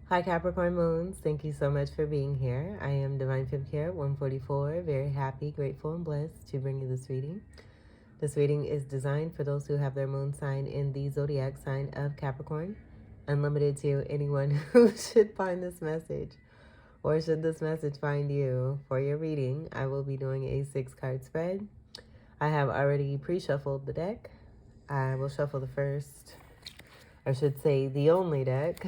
Hi Capricorn Moons, thank you so much for being here. I am Divine Femme Care 144, very happy, grateful, and blessed to bring you this reading. This reading is designed for those who have their moon sign in the zodiac sign of Capricorn, unlimited to anyone who should find this message, or should this message find you. For your reading, I will be doing a 6-card spread. I have already pre-shuffled the deck. I will shuffle the first, I should say the only deck,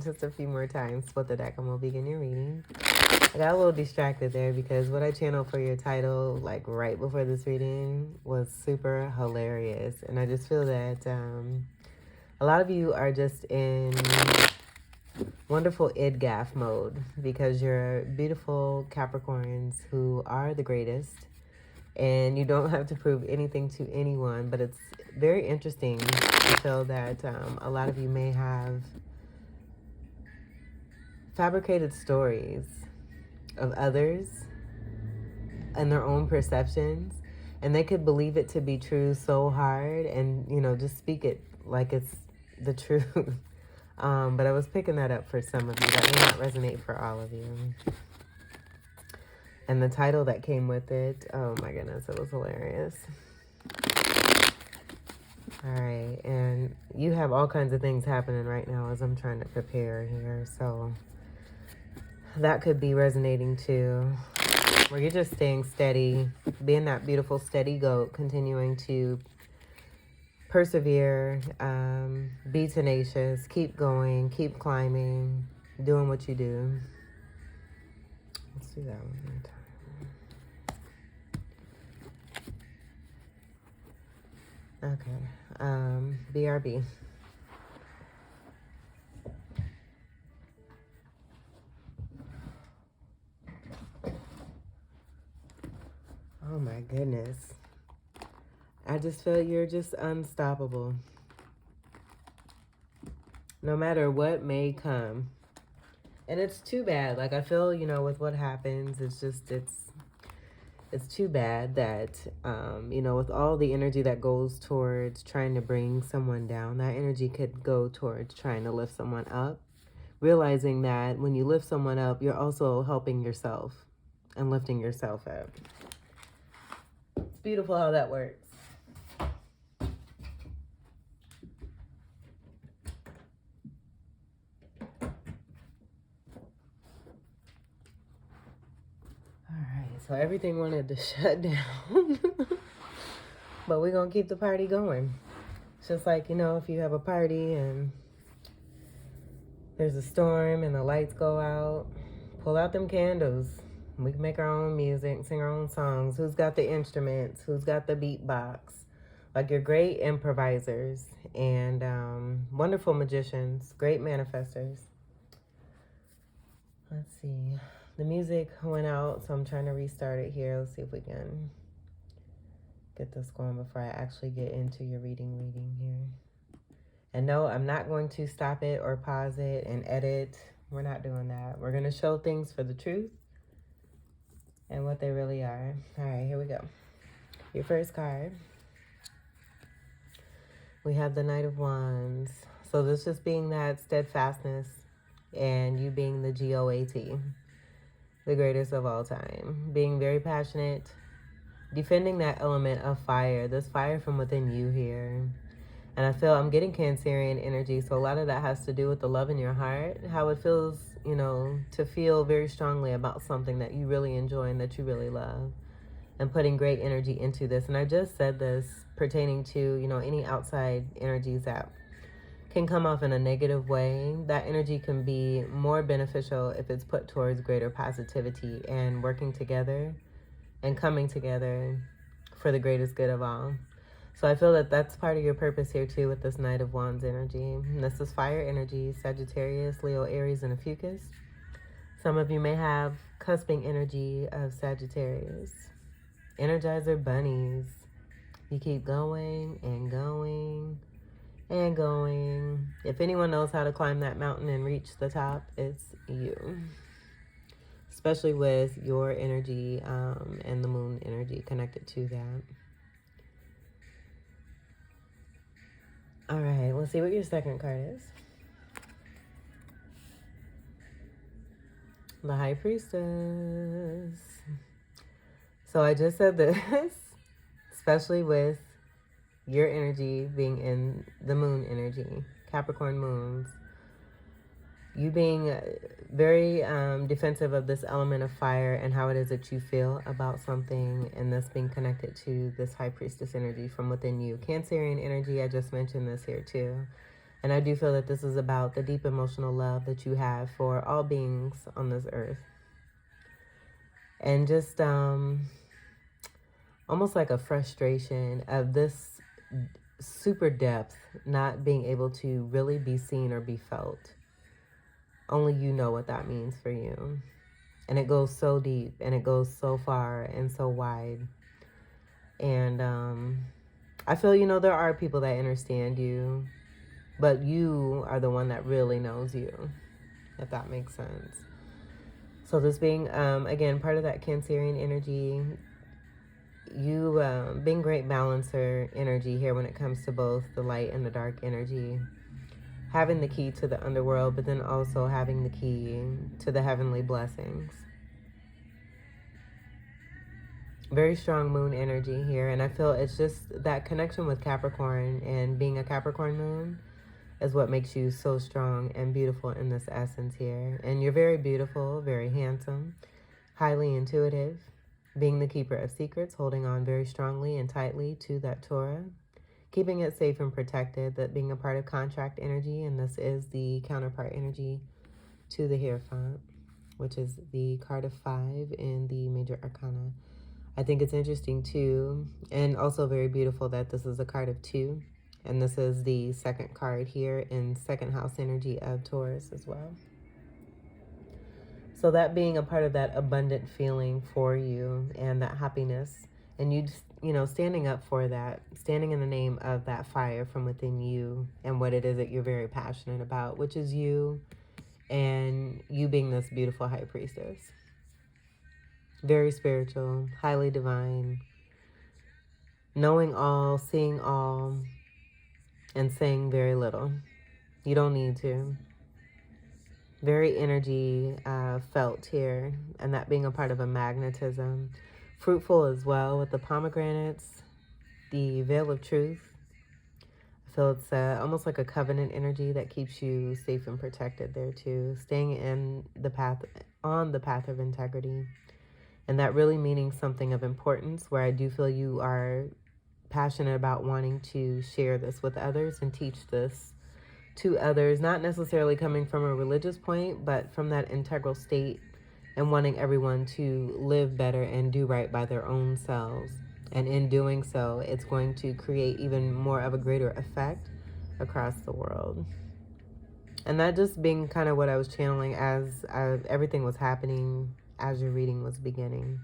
just a few more times, split the deck and we'll begin your reading. I got a little distracted there because what I channeled for your title, like right before this reading, was super hilarious. And I just feel that a lot of you are just in wonderful idgaf mode because you're beautiful Capricorns who are the greatest. And you don't have to prove anything to anyone, but it's very interesting to feel that a lot of you may have fabricated stories of others and their own perceptions, and they could believe it to be true so hard and, you know, just speak it like it's the truth. But I was picking that up for some of you. That may not resonate for all of you. And the title that came with it, oh my goodness, it was hilarious. All right, and you have all kinds of things happening right now as I'm trying to prepare here, so that could be resonating too, where you're just staying steady, being that beautiful steady goat, continuing to persevere, be tenacious, keep going, keep climbing, doing what you do. Let's do that one more time. Okay, BRB. Oh my goodness. I just feel you're just unstoppable. No matter what may come. And it's too bad. Like, I feel, you know, with what happens, it's just, it's too bad that, you know, with all the energy that goes towards trying to bring someone down, that energy could go towards trying to lift someone up. Realizing that when you lift someone up, you're also helping yourself and lifting yourself up. It's beautiful how that works. So everything wanted to shut down. But we're going to keep the party going. It's just like, you know, if you have a party and there's a storm and the lights go out, pull out them candles. We can make our own music, sing our own songs. Who's got the instruments? Who's got the beatbox? Like, you're great improvisers and wonderful magicians, great manifestors. Let's see. The music went out, so I'm trying to restart it here. Let's see if we can get this going before I actually get into your reading here. And no, I'm not going to stop it or pause it and edit. We're not doing that. We're going to show things for the truth and what they really are. All right, here we go. Your first card. We have the Knight of Wands. So this just being that steadfastness and you being the GOAT, the greatest of all time. Being very passionate, defending that element of fire, this fire from within you here. And I feel I'm getting Cancerian energy, so a lot of that has to do with the love in your heart, how it feels, you know, to feel very strongly about something that you really enjoy and that you really love, and putting great energy into this. And I just said this pertaining to, you know, any outside energies that can come off in a negative way. That energy can be more beneficial if it's put towards greater positivity and working together and coming together for the greatest good of all. So I feel that that's part of your purpose here too with this Knight of Wands energy. And this is fire energy, Sagittarius, Leo, Aries, and Ophiuchus. Some of you may have cusping energy of Sagittarius. Energizer bunnies. You keep going and going and going. If anyone knows how to climb that mountain and reach the top, it's you. Especially with your energy and the moon energy connected to that. All right, let's see what your second card is. The High Priestess. So I just said this, especially with your energy being in the moon energy, Capricorn moons. You being very defensive of this element of fire and how it is that you feel about something, and this being connected to this High Priestess energy from within you. Cancerian energy, I just mentioned this here too. And I do feel that this is about the deep emotional love that you have for all beings on this earth. And just almost like a frustration of this super depth not being able to really be seen or be felt. Only you know what that means for you. And it goes so deep and it goes so far and so wide. And I feel, you know, there are people that understand you, but you are the one that really knows you, if that makes sense. So this being, again, part of that Cancerian energy, you being great balancer energy here when it comes to both the light and the dark energy. Having the key to the underworld, but then also having the key to the heavenly blessings. Very strong moon energy here. And I feel it's just that connection with Capricorn and being a Capricorn moon is what makes you so strong and beautiful in this essence here. And you're very beautiful, very handsome, highly intuitive, being the keeper of secrets, holding on very strongly and tightly to that Torah. Keeping it safe and protected, that being a part of contract energy, and this is the counterpart energy to the Hierophant, which is the card of 5 in the Major Arcana. I think it's interesting too, and also very beautiful that this is a card of 2, and this is the second card here in second house energy of Taurus as well. So that being a part of that abundant feeling for you and that happiness, and you know, standing up for that, standing in the name of that fire from within you and what it is that you're very passionate about, which is you and you being this beautiful High Priestess. Very spiritual, highly divine, knowing all, seeing all, and saying very little. You don't need to. Very energy felt here, and that being a part of a magnetism. Fruitful as well with the pomegranates, the veil of truth. I feel it's almost like a covenant energy that keeps you safe and protected there too. Staying in the path, on the path of integrity. And that really meaning something of importance, where I do feel you are passionate about wanting to share this with others and teach this to others, not necessarily coming from a religious point, but from that integral state and wanting everyone to live better and do right by their own selves. And in doing so, it's going to create even more of a greater effect across the world. And that just being kind of what I was channeling as everything was happening, as your reading was beginning.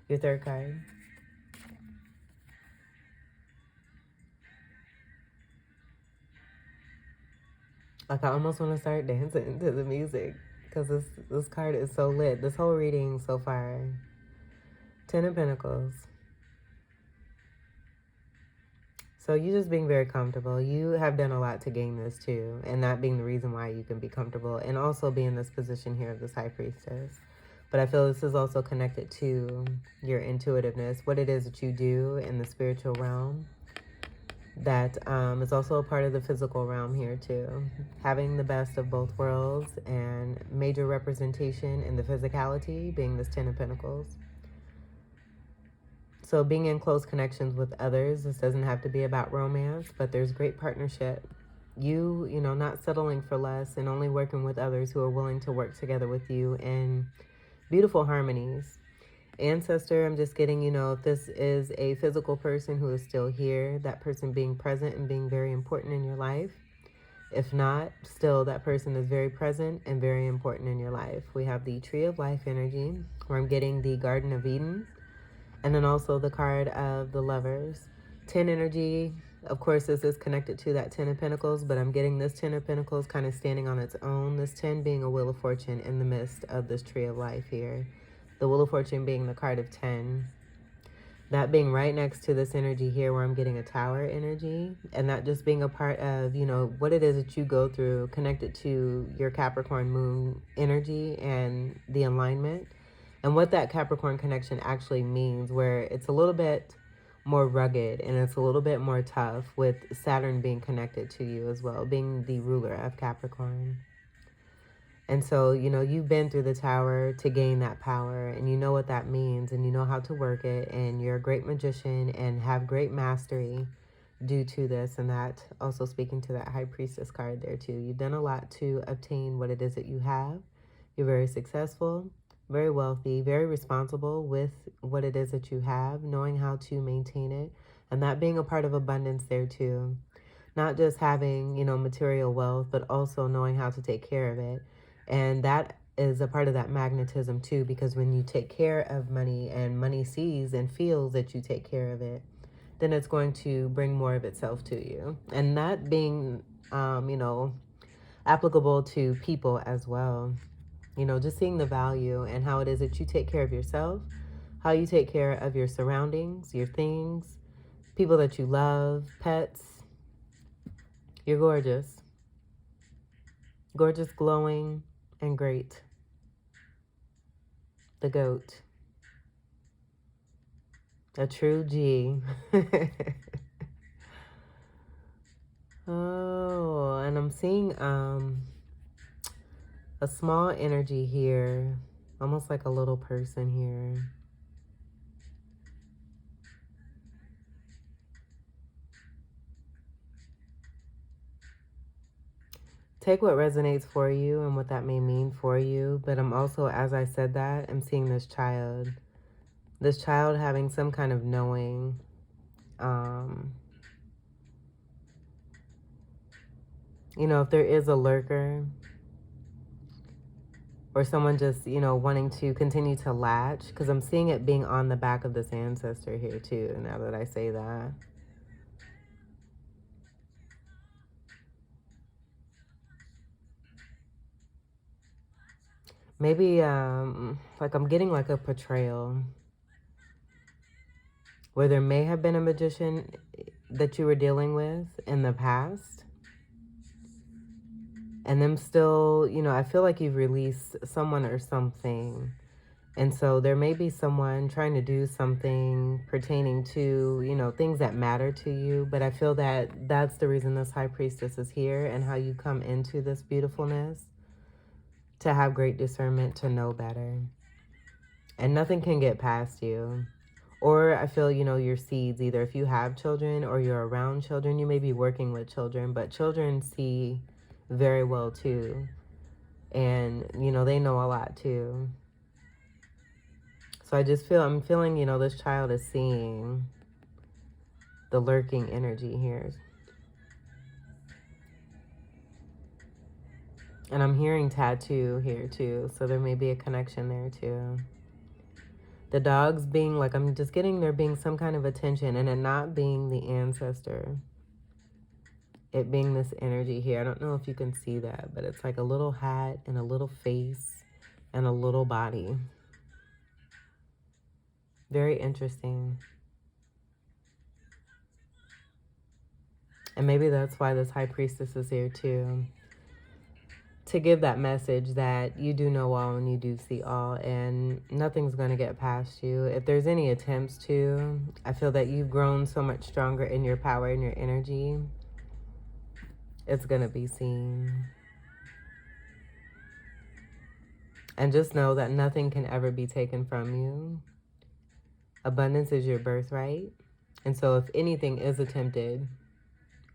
Your third card. Like, I almost want to start dancing to the music because this card is so lit. This whole reading so far. 10 of Pentacles. So you just being very comfortable. You have done a lot to gain this too. And that being the reason why you can be comfortable. And also be in this position here of this High Priestess. But I feel this is also connected to your intuitiveness. What it is that you do in the spiritual realm. That is also a part of the physical realm here too. Having the best of both worlds and major representation in the physicality being this 10 of Pentacles. So being in close connections with others, this doesn't have to be about romance, but there's great partnership. You know, not settling for less and only working with others who are willing to work together with you in beautiful harmonies. Ancestor, I'm just getting, you know, if this is a physical person who is still here, that person being present and being very important in your life. If not, still that person is very present and very important in your life. We have the Tree of Life energy, where I'm getting the Garden of Eden, and then also the card of the Lovers. 10 energy, of course, this is connected to that 10 of Pentacles, but I'm getting this 10 of Pentacles kind of standing on its own. This 10 being a Wheel of Fortune in the midst of this Tree of Life here. The Wheel of Fortune being the card of 10. That being right next to this energy here where I'm getting a tower energy, and that just being a part of, you know, what it is that you go through connected to your Capricorn moon energy and the alignment, and what that Capricorn connection actually means, where it's a little bit more rugged and it's a little bit more tough, with Saturn being connected to you as well, being the ruler of Capricorn. And so, you know, you've been through the tower to gain that power, and you know what that means, and you know how to work it, and you're a great magician and have great mastery due to this. And that also speaking to that High Priestess card there too. You've done a lot to obtain what it is that you have. You're very successful, very wealthy, very responsible with what it is that you have, knowing how to maintain it, and that being a part of abundance there too. Not just having, you know, material wealth, but also knowing how to take care of it. And that is a part of that magnetism too, because when you take care of money and money sees and feels that you take care of it, then it's going to bring more of itself to you. And that being, you know, applicable to people as well. You know, just seeing the value and how it is that you take care of yourself, how you take care of your surroundings, your things, people that you love, pets. You're gorgeous. Gorgeous, glowing, and great. The goat. A true G. Oh, and I'm seeing a small energy here, almost like a little person here. Take what resonates for you and what that may mean for you. But I'm also, as I said that, I'm seeing this child. This child having some kind of knowing. You know, if there is a lurker or someone just, you know, wanting to continue to latch, because I'm seeing it being on the back of this ancestor here too, now that I say that. Maybe, like I'm getting like a portrayal where there may have been a magician that you were dealing with in the past. And them still, you know, I feel like you've released someone or something. And so there may be someone trying to do something pertaining to, you know, things that matter to you. But I feel that that's the reason this High Priestess is here, and how you come into this beautifulness, to have great discernment, to know better. And nothing can get past you. Or I feel, you know, your seeds, either if you have children or you're around children, you may be working with children, but children see very well too. And, you know, they know a lot too. So I just feel, I'm feeling, you know, this child is seeing the lurking energy here. And I'm hearing tattoo here too. So there may be a connection there too. The dogs being like, I'm just getting there being some kind of attention, and it not being the ancestor. It being this energy here. I don't know if you can see that, but it's like a little hat and a little face and a little body. Very interesting. And maybe that's why this High Priestess is here too. To give that message that you do know all and you do see all, and nothing's going to get past you. If there's any attempts to, I feel that you've grown so much stronger in your power and your energy. It's going to be seen. And just know that nothing can ever be taken from you. Abundance is your birthright. And so if anything is attempted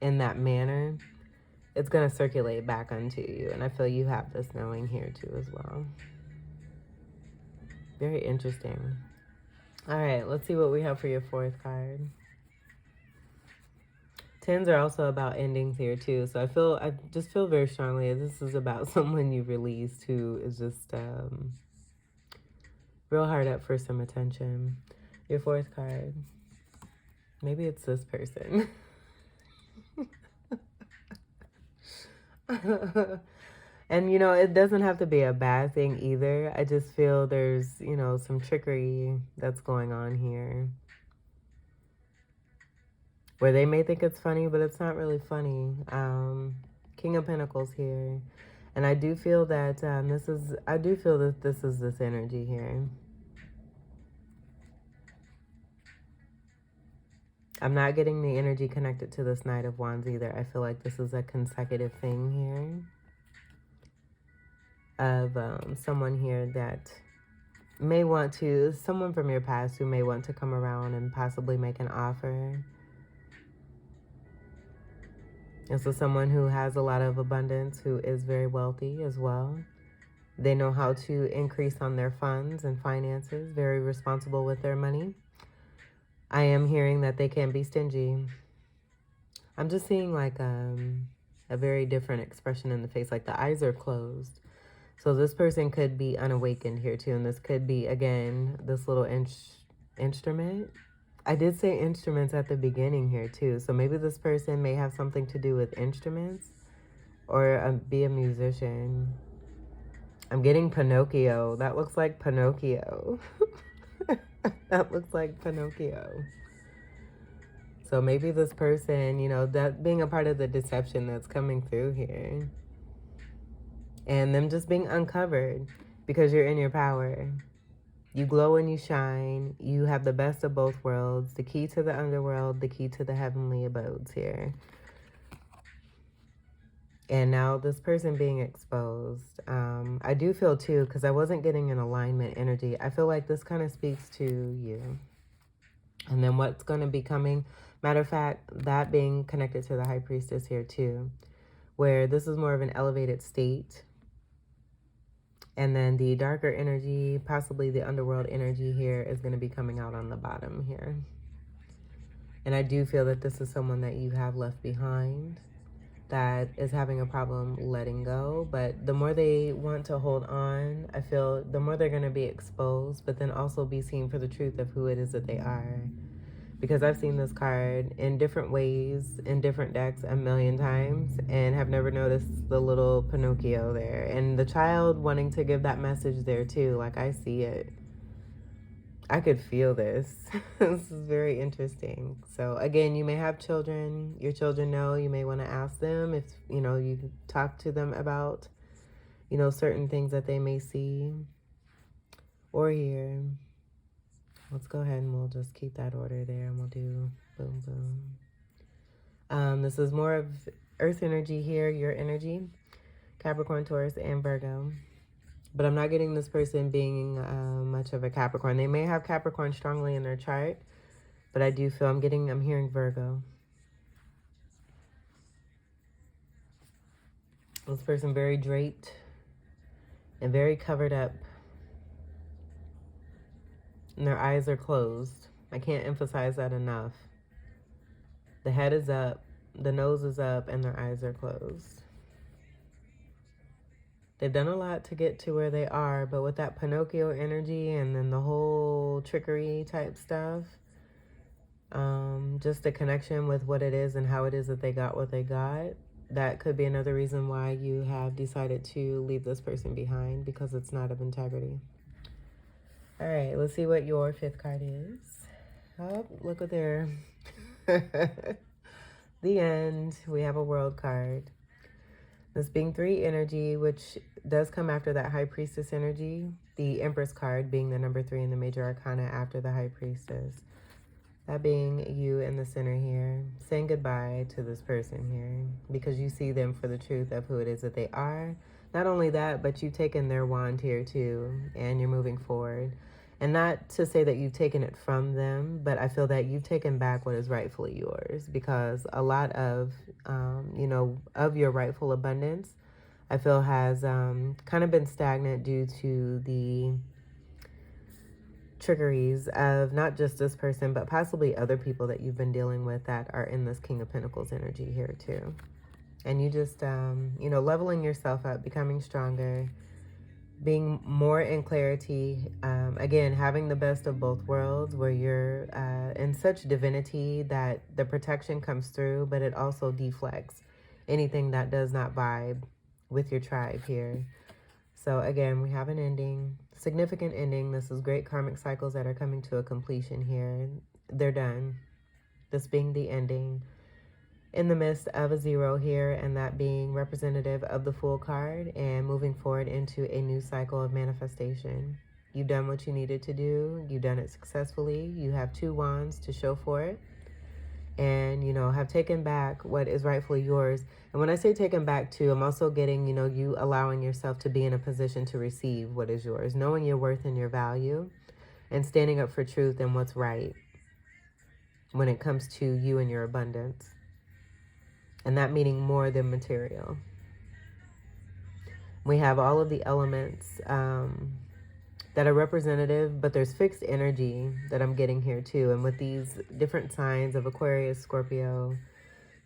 in that manner, it's going to circulate back onto you. And I feel you have this knowing here too as well. Very interesting. All right, let's see what we have for your fourth card. Tens are also about endings here too. So I just feel very strongly this is about someone you released who is just real hard up for some attention. Your fourth card. Maybe it's this person. And, you know, it doesn't have to be a bad thing either. I just feel there's, you know, some trickery that's going on here. where they may think it's funny, but it's not really funny. King of Pentacles here. And I do feel that I do feel that this is this energy here. I'm not getting the energy connected to this Knight of Wands either. I feel like this is a consecutive thing here of someone here that may want to, someone from your past who may want to come around and possibly make an offer. This is someone who has a lot of abundance, who is very wealthy as well. They know how to increase on their funds and finances, very responsible with their money. I am hearing that they can be stingy. I'm just seeing like a very different expression in the face, like the eyes are closed. So this person could be unawakened here too, and this could be, again, this little instrument. I did say instruments at the beginning here too, so maybe this person may have something to do with instruments or be a musician. I'm getting Pinocchio. That looks like Pinocchio. That looks like Pinocchio. So maybe this person, you know, that being a part of the deception that's coming through here. And them just being uncovered because you're in your power. You glow and you shine. You have the best of both worlds. The key to the underworld, the key to the heavenly abodes here. And now this person being exposed. I do feel too, because I wasn't getting an alignment energy. I feel like this kind of speaks to you. And then what's going to be coming. Matter of fact, that being connected to the High Priestess here too. Where this is more of an elevated state. And then the darker energy, possibly the underworld energy here, is going to be coming out on the bottom here. And I do feel that this is someone that you have left behind that is having a problem letting go. But the more they want to hold on, I feel the more they're going to be exposed, but then also be seen for the truth of who it is that they are. Because I've seen this card in different ways, in different decks a million times, and have never noticed the little Pinocchio there. And the child wanting to give that message there too, like I see it. I could feel this. This is very interesting. So again, you may have children. Your children know. You may want to ask them if, you know, you can talk to them about, you know, certain things that they may see or hear. Let's go ahead and we'll just keep that order there and we'll do boom, boom. This is more of earth energy here, your energy, Capricorn, Taurus, and Virgo. But I'm not getting this person being much of a Capricorn. They may have Capricorn strongly in their chart, but I do feel I'm hearing Virgo. This person very draped and very covered up. And their eyes are closed. I can't emphasize that enough. The head is up, the nose is up, and their eyes are closed. They've done a lot to get to where they are, but with that Pinocchio energy and then the whole trickery type stuff, just the connection with what it is and how it is that they got what they got, that could be another reason why you have decided to leave this person behind, because it's not of integrity. All right, let's see what your fifth card is. Oh, look at there. The end. We have a world card. This being 3 energy, which does come after that High Priestess energy. The Empress card being the number 3 in the major arcana after the High Priestess. That being you in the center here. Saying goodbye to this person here, because you see them for the truth of who it is that they are. Not only that, but you've taken their wand here too, and you're moving forward. And not to say that you've taken it from them, but I feel that you've taken back what is rightfully yours, because a lot of, you know, of your rightful abundance, I feel has kind of been stagnant due to the trickeries of not just this person, but possibly other people that you've been dealing with that are in this King of Pentacles energy here too. And you just, you know, leveling yourself up, becoming stronger, being more in clarity, again, having the best of both worlds, where you're in such divinity that the protection comes through, but it also deflects anything that does not vibe with your tribe here. So again, we have an ending, significant ending. This is great karmic cycles that are coming to a completion here. They're done. this being the ending, in the midst of a 0 here, and that being representative of the Fool card and moving forward into a new cycle of manifestation. You've done what you needed to do. You've done it successfully. You have 2 wands to show for it. And, you know, have taken back what is rightfully yours. And when I say taken back too, I'm also getting, you know, you allowing yourself to be in a position to receive what is yours, knowing your worth and your value, and standing up for truth and what's right when it comes to you and your abundance. And that meaning more than material. We have all of the elements that are representative, but there's fixed energy that I'm getting here too. And with these different signs of Aquarius, Scorpio,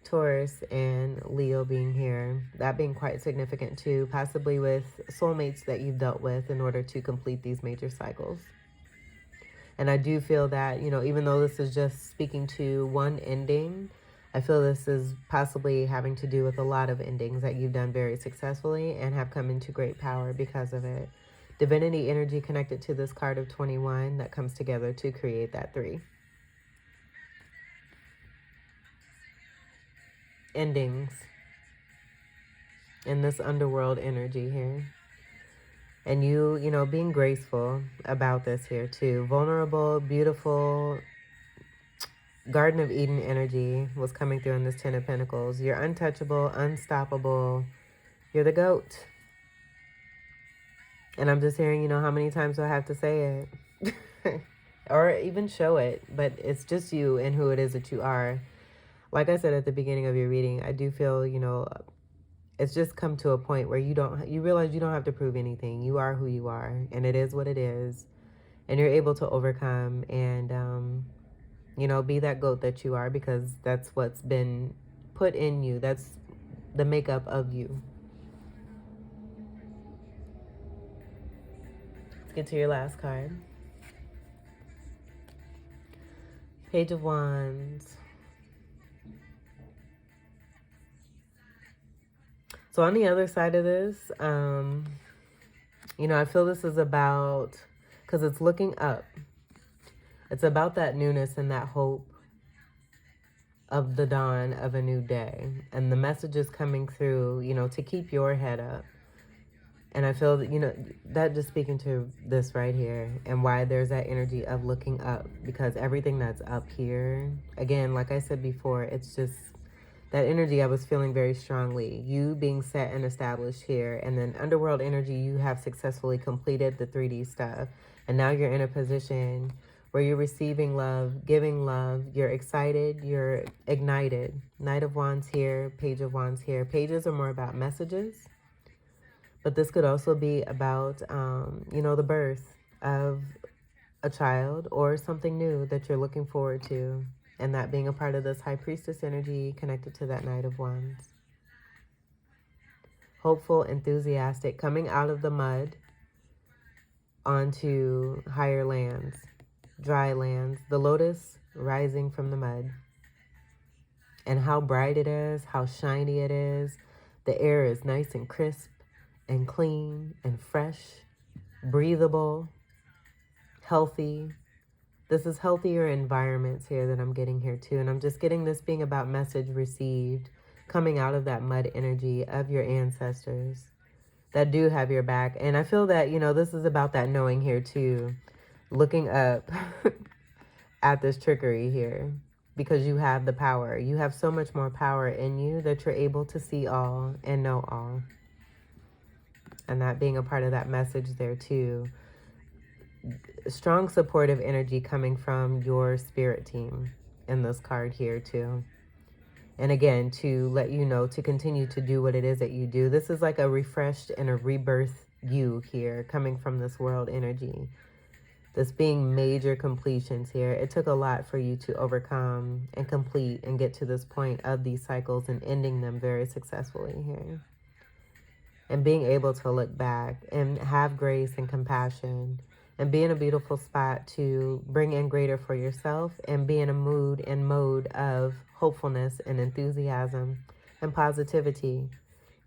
Taurus, and Leo being here, that being quite significant too, possibly with soulmates that you've dealt with in order to complete these major cycles. And I do feel that, you know, even though this is just speaking to one ending, I feel this is possibly having to do with a lot of endings that you've done very successfully and have come into great power because of it. Divinity energy connected to this card of 21 that comes together to create that 3. Endings in this underworld energy here. And you know, being graceful about this here too. Vulnerable, beautiful, Garden of Eden energy was coming through in this 10 of Pentacles. You're untouchable, unstoppable. You're the GOAT. And I'm just hearing, you know, how many times do I have to say it? Or even show it. But it's just you and who it is that you are. Like I said at the beginning of your reading, I do feel, you know, it's just come to a point where you realize you don't have to prove anything. You are who you are. And it is what it is. And you're able to overcome and, you know, be that GOAT that you are, because that's what's been put in you. That's the makeup of you. Get to your last card. Page of Wands. So on the other side of this, you know, I feel this is about, because it's looking up. It's about that newness and that hope of the dawn of a new day. And the message is coming through, you know, to keep your head up. And I feel that, you know, that just speaking to this right here and why there's that energy of looking up, because everything that's up here, again, like I said before, it's just that energy I was feeling very strongly. You being set and established here, and then underworld energy, you have successfully completed the 3D stuff. And now you're in a position where you're receiving love, giving love, you're excited, you're ignited. Knight of Wands here, Page of Wands here. Pages are more about messages. But this could also be about, you know, the birth of a child or something new that you're looking forward to. And that being a part of this High Priestess energy connected to that Knight of Wands. Hopeful, enthusiastic, coming out of the mud onto higher lands, dry lands. The lotus rising from the mud. And how bright it is, how shiny it is. The air is nice and crisp and clean and fresh, breathable, healthy. This is healthier environments here that I'm getting here too. And I'm just getting this being about message received, coming out of that mud energy of your ancestors that do have your back. And I feel that, you know, this is about that knowing here too, looking up at this trickery here, because you have the power. You have so much more power in you that you're able to see all and know all. And that being a part of that message there too. Strong supportive energy coming from your spirit team in this card here too. And again, to let you know to continue to do what it is that you do. This is like a refreshed and a rebirth you here coming from this world energy. This being major completions here. It took a lot for you to overcome and complete and get to this point of these cycles and ending them very successfully here. And being able to look back and have grace and compassion and be in a beautiful spot to bring in greater for yourself and be in a mood and mode of hopefulness and enthusiasm and positivity,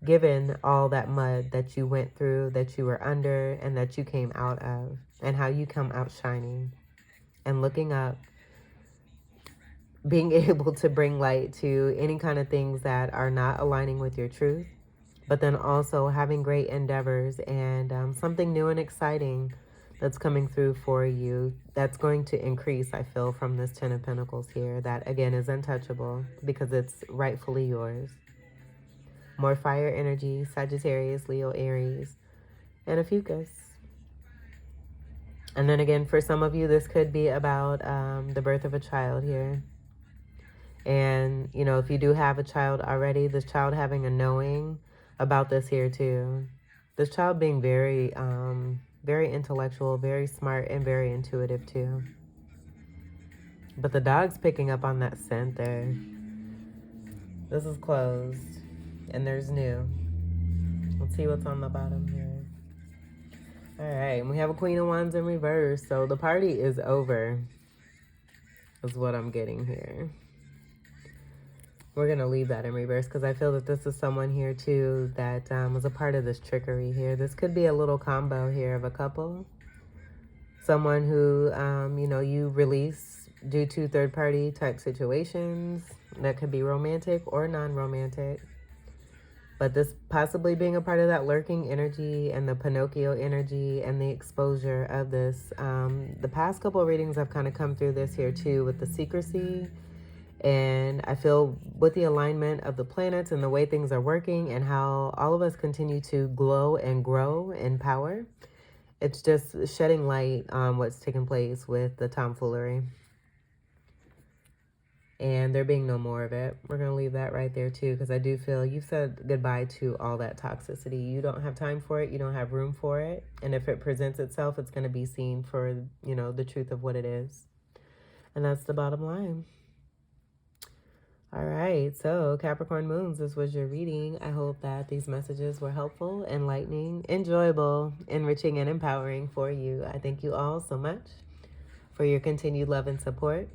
given all that mud that you went through, that you were under, and that you came out of, and how you come out shining and looking up being able to bring light to any kind of things that are not aligning with your truth, but then also having great endeavors and something new and exciting that's coming through for you that's going to increase, I feel, from this Ten of Pentacles here, that again is untouchable because it's rightfully yours. More fire energy, Sagittarius, Leo, Aries, and a fucus. And then again, for some of you, this could be about the birth of a child here. And, you know, if you do have a child already, this child having a knowing about this here too. This child being very, very intellectual, very smart, and very intuitive too. But the dog's picking up on that scent there. This is closed. And there's new. Let's see what's on the bottom here. All right, we have a Queen of Wands in reverse. So the party is over, is what I'm getting here. We're going to leave that in reverse because I feel that this is someone here too that was a part of this trickery here. This could be a little combo here of a couple. Someone who, you know, you release due to third-party type situations. That could be romantic or non-romantic. But this possibly being a part of that lurking energy and the Pinocchio energy and the exposure of this. The past couple of readings have kind of come through this here too with the secrecy. And I feel with the alignment of the planets and the way things are working and how all of us continue to glow and grow in power, it's just shedding light on what's taking place with the tomfoolery. And there being no more of it. We're going to leave that right there too, because I do feel you've said goodbye to all that toxicity. You don't have time for it. You don't have room for it. And if it presents itself, it's going to be seen for, you know, the truth of what it is. And that's the bottom line. All right, so Capricorn Moons, this was your reading. I hope that these messages were helpful, enlightening, enjoyable, enriching, and empowering for you. I thank you all so much for your continued love and support.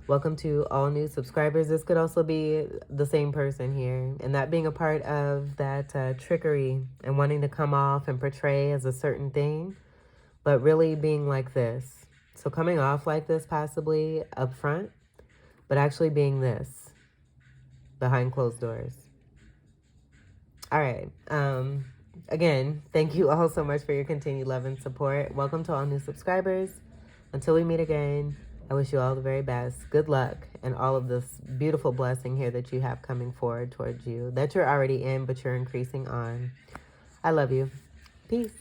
Welcome to all new subscribers. This could also be the same person here, and that being a part of that trickery and wanting to come off and portray as a certain thing, but really being like this. So coming off like this possibly up front, but actually being this behind closed doors. All right. Again, thank you all so much for your continued love and support. Welcome to all new subscribers. Until we meet again, I wish you all the very best. Good luck and all of this beautiful blessing here that you have coming forward towards you, that you're already in, but you're increasing on. I love you. Peace.